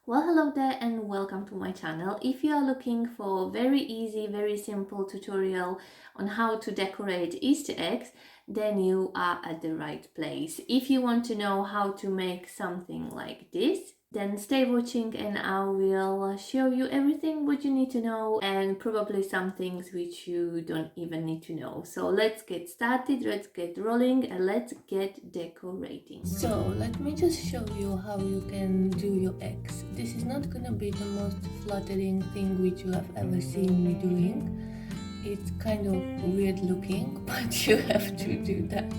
Well, hello there and welcome to my channel. If you are looking for very easy, very simple tutorial on how to decorate Easter eggs, then you are at the right place. If you want to know how to make something like this, then stay watching and I will show you everything what you need to know and probably some things which you don't even need to know. So let's get started, let's get rolling and let's get decorating. So let me just show you how you can do your eggs. This is not gonna be the most flattering thing which you have ever seen me doing. It's kind of weird looking, but you have to do that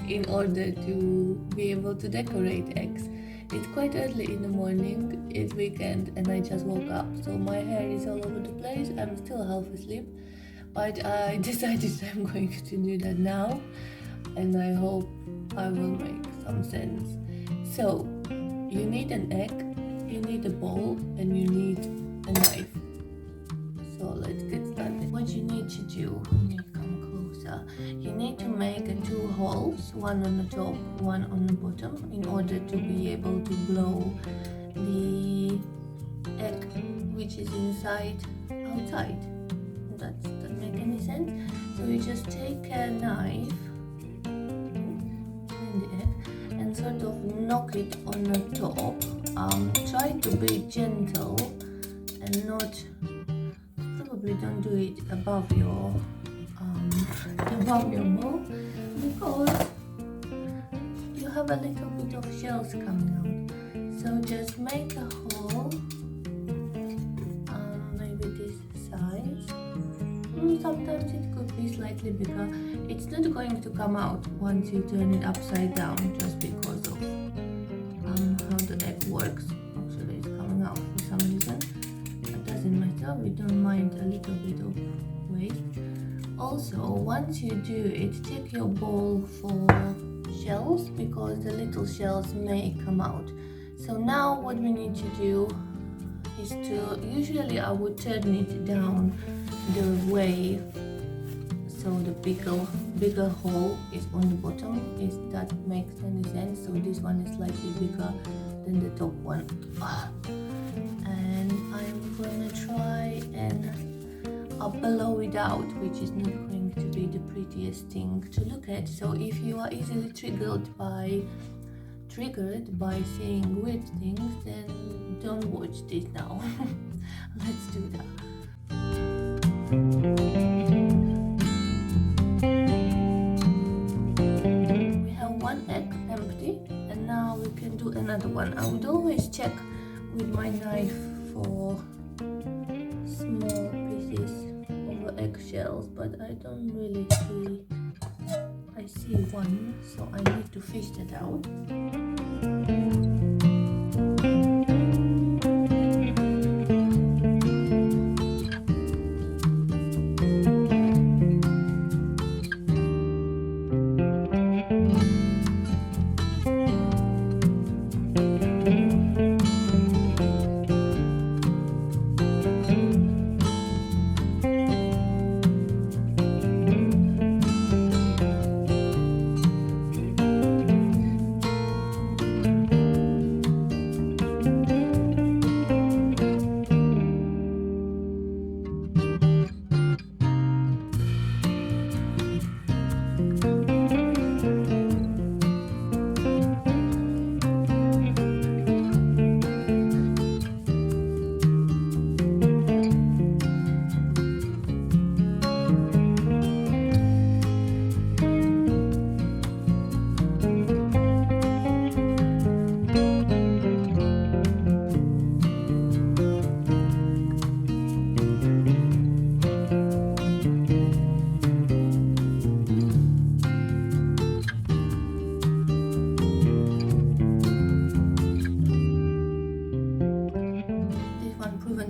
in order to be able to decorate eggs. It's quite early in the morning, it's weekend and I just woke up, so my hair is all over the place. I'm still half asleep, but I decided I'm going to do that now and I hope I will make some sense. So you need an egg, you need a bowl and you need a knife. So let's get started. What you need to do, let me come closer. You need to make two holes, one on the top, one on the bottom, in order to be able to blow the egg which is inside outside. That doesn't make any sense. So you just take a knife in the egg and sort of knock it on the top. Try to be gentle and not. Probably don't do it above your bowl because you have a little bit of shells coming out. So just make a hole, maybe this size. Sometimes it could be slightly bigger. It's not going to come out once you turn it upside down, just because of how the egg works. Actually, it's coming out for some reason. Doesn't matter, we don't mind a little bit of waste. Also, once you do it, check your bowl for shells because the little shells may come out. So now what we need to do is to, usually I would turn it down the way so the bigger hole is on the bottom, if that makes any sense. So this one is slightly bigger than the top one. And I'm gonna try and blow it out, which is not going to be the prettiest thing to look at. So if you are easily triggered by seeing weird things, then don't watch this now. Let's do that. We have one egg empty and now we can do another one. I would always check with my knife for small pieces of eggshells, but I don't really see. I see one, so I need to fish that out.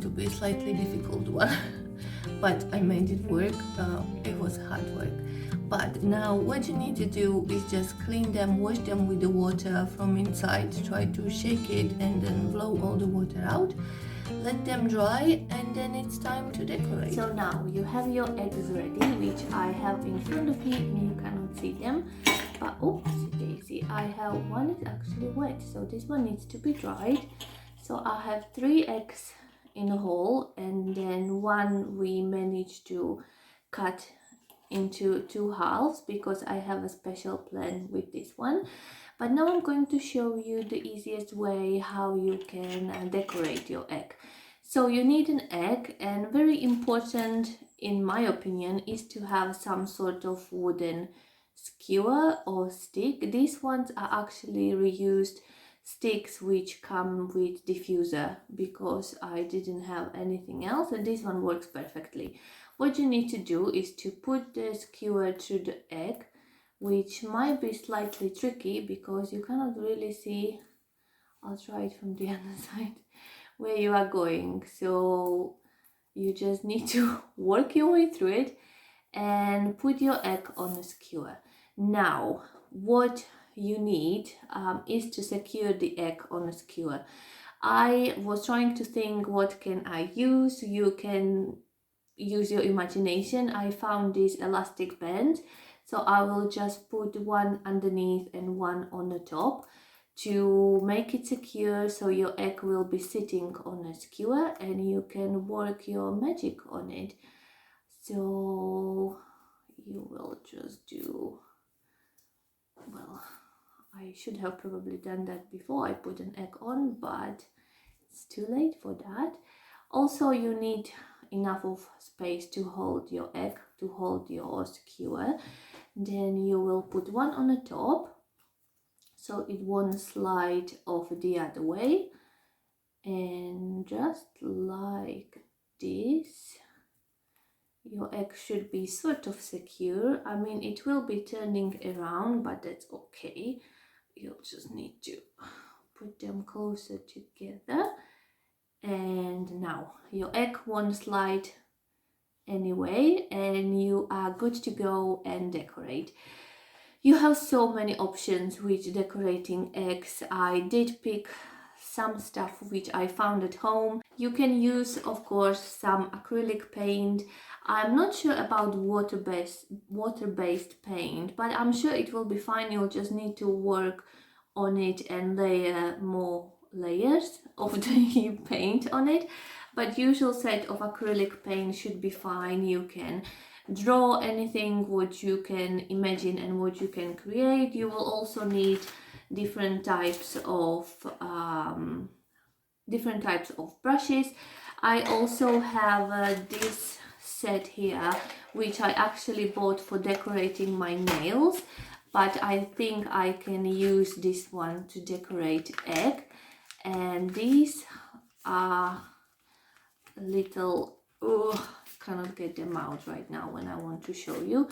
To be a slightly difficult one, but I made it work. It was hard work, but now what you need to do is just clean them, wash them with the water from inside, try to shake it and then blow all the water out, let them dry, and then it's time to decorate. So now you have your eggs ready, which I have in front of you and you cannot see them, but oops daisy, I have one is actually wet, so this one needs to be dried. So I have 3 eggs in a hole, and then one we managed to cut into 2 halves because I have a special plan with this one. But now I'm going to show you the easiest way how you can decorate your egg. So you need an egg, and very important in my opinion is to have some sort of wooden skewer or stick. These ones are actually reused sticks which come with diffuser because I didn't have anything else, and this one works perfectly. What you need to do is to put the skewer through the egg, which might be slightly tricky because you cannot really see. I'll try it from the other side where you are going. So you just need to work your way through it and put your egg on the skewer. Now, what you need is to secure the egg on a skewer. I was trying to think what can I use. You can use your imagination. I found this elastic band, so I will just put one underneath and one on the top to make it secure, so your egg will be sitting on a skewer and you can work your magic on it. So you will just do, well, I should have probably done that before I put an egg on, but it's too late for that. Also, you need enough of space to hold your egg, to hold your skewer. Then you will put one on the top so it won't slide off the other way, and just like this your egg should be sort of secure. I mean, it will be turning around, but that's okay. You'll just need to put them closer together, and now your egg won't slide anyway, and you are good to go and decorate. You have so many options with decorating eggs. I did pick some stuff which I found at home. You can use, of course, some acrylic paint. I'm not sure about water-based paint, but I'm sure it will be fine. You'll just need to work on it and layer more layers of the paint on it. But usual set of acrylic paint should be fine. You can draw anything what you can imagine and what you can create. You will also need different types of brushes. I also have this set here which I actually bought for decorating my nails, but I think I can use this one to decorate egg. And these are little, cannot get them out right now when I want to show you.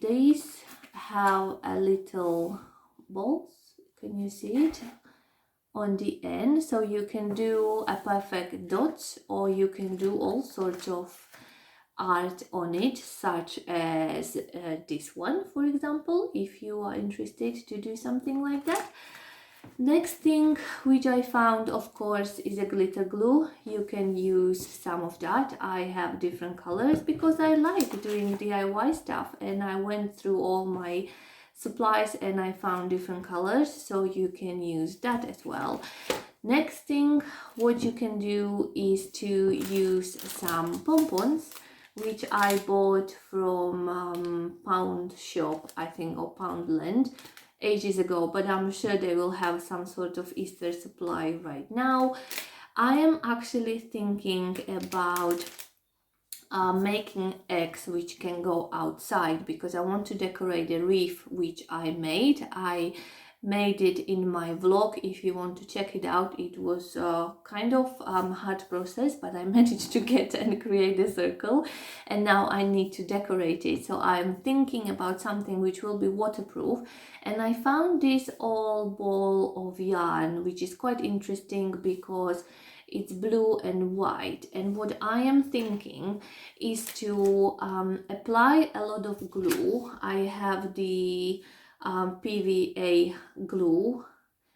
These have a little balls, can you see it, on the end, so you can do a perfect dot, or you can do all sorts of art on it, such as this one, for example, if you are interested to do something like that. Next thing which I found, of course, is a glitter glue. You can use some of that. I have different colors because I like doing DIY stuff, and I went through all my supplies and I found different colors, so you can use that as well. Next thing what you can do is to use some pompons, which I bought from Pound Shop, I think, or Poundland, ages ago, but I'm sure they will have some sort of Easter supply right now. I am actually thinking about making eggs which can go outside because I want to decorate a wreath which I made. I made it in my vlog. If you want to check it out, it was kind of hard process, but I managed to get and create a circle, and now I need to decorate it. So I'm thinking about something which will be waterproof, and I found this old ball of yarn which is quite interesting because it's blue and white, and what I am thinking is to apply a lot of glue. I have the PVA glue,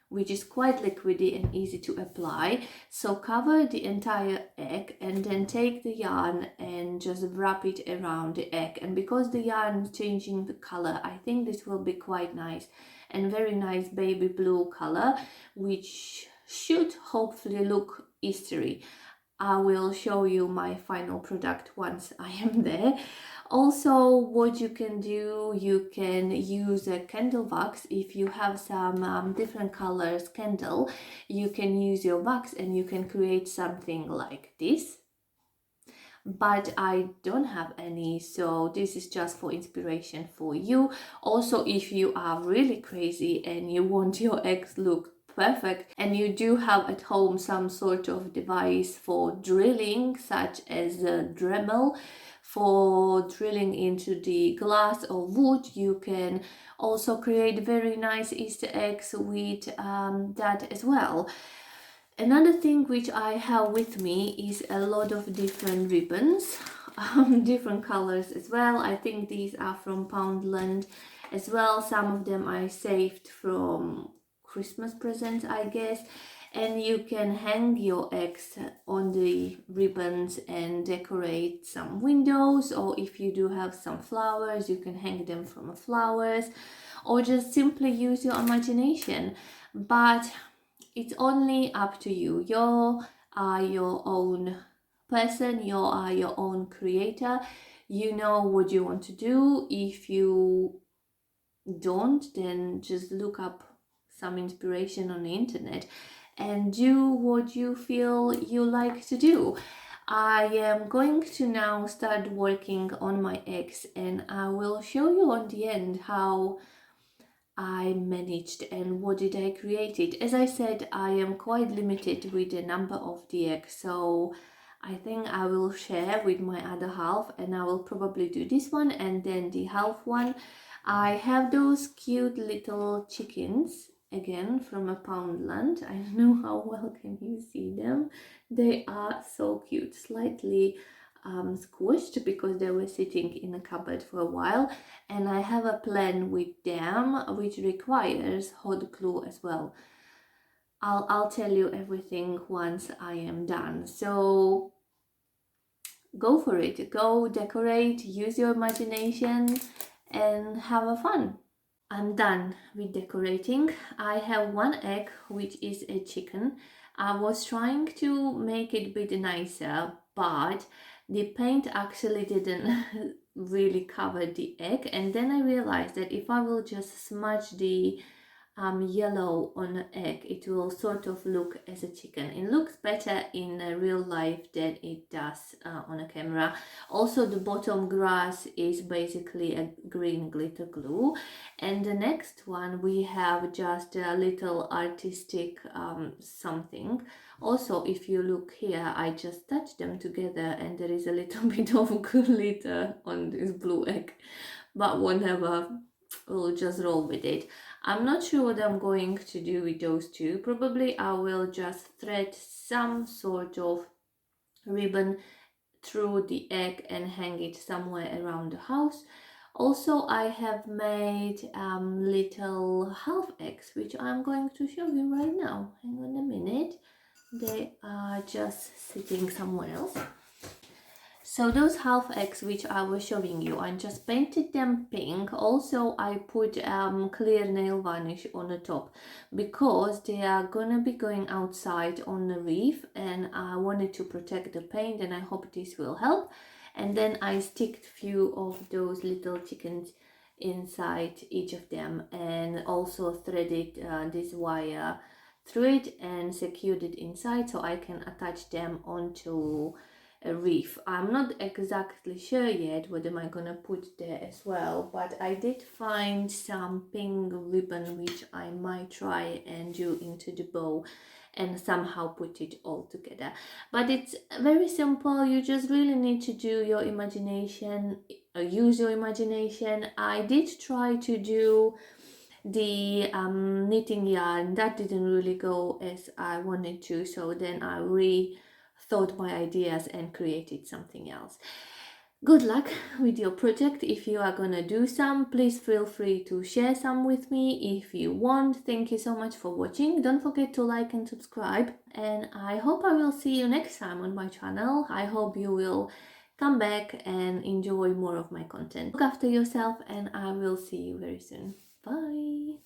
which is quite liquidy and easy to apply. So cover the entire egg and then take the yarn and just wrap it around the egg. And because the yarn is changing the color, I think this will be quite nice, and very nice baby blue color, which should hopefully look Eastery. I will show you my final product once I am there. Also, what you can do, you can use a candle wax. If you have some different colors candle, you can use your wax and you can create something like this. But I don't have any, so this is just for inspiration for you. Also, if you are really crazy and you want your eggs look perfect and you do have at home some sort of device for drilling, such as a Dremel for drilling into the glass or wood, you can also create very nice Easter eggs with that as well. Another thing which I have with me is a lot of different ribbons, different colors as well. I think these are from Poundland as well. Some of them I saved from Christmas presents, I guess. And you can hang your eggs on the ribbons and decorate some windows, or if you do have some flowers, you can hang them from flowers, or just simply use your imagination. But it's only up to you. You are your own person, you are your own creator. You know what you want to do. If you don't, then just look up some inspiration on the internet and do what you feel you like to do. I am going to now start working on my eggs, and I will show you on the end how I managed and what did I create it. As I said, I am quite limited with the number of the eggs, so I think I will share with my other half, and I will probably do this one and then the half one. I have those cute little chickens, again from a Poundland. I don't know how well can you see them. They are so cute, slightly squished because they were sitting in a cupboard for a while, and I have a plan with them which requires hot glue as well. I'll tell you everything once I am done. So go for it, go decorate, use your imagination and have a fun. I'm done with decorating. I have one egg which is a chicken. I was trying to make it a bit nicer, but the paint actually didn't really cover the egg, and then I realized that if I will just smudge the yellow on the egg, it will sort of look as a chicken. It looks better in real life than it does on a camera. Also, the bottom grass is basically a green glitter glue, and the next one we have just a little artistic something. Also, if you look here, I just touched them together and there is a little bit of glitter on this blue egg, but whatever, we'll just roll with it. I'm not sure what I'm going to do with those two. Probably I will just thread some sort of ribbon through the egg and hang it somewhere around the house. Also, I have made little half eggs, which I'm going to show you right now. Hang on a minute. They are just sitting somewhere else. So those half eggs which I was showing you, I just painted them pink. Also, I put clear nail varnish on the top because they are gonna be going outside on the reef, and I wanted to protect the paint, and I hope this will help. And then I sticked few of those little chickens inside each of them, and also threaded this wire through it and secured it inside so I can attach them onto a reef. I'm not exactly sure yet what am I gonna put there as well, but I did find some pink ribbon which I might try and do into the bow and somehow put it all together. But it's very simple. You just really need to do your imagination, use your imagination. I did try to do the knitting yarn. That didn't really go as I wanted to, so then I rethought my ideas and created something else. Good luck with your project. If you are gonna do some, please feel free to share some with me if you want. Thank you so much for watching. Don't forget to like and subscribe, and I hope I will see you next time on my channel. I hope you will come back and enjoy more of my content. Look after yourself, and I will see you very soon. Bye.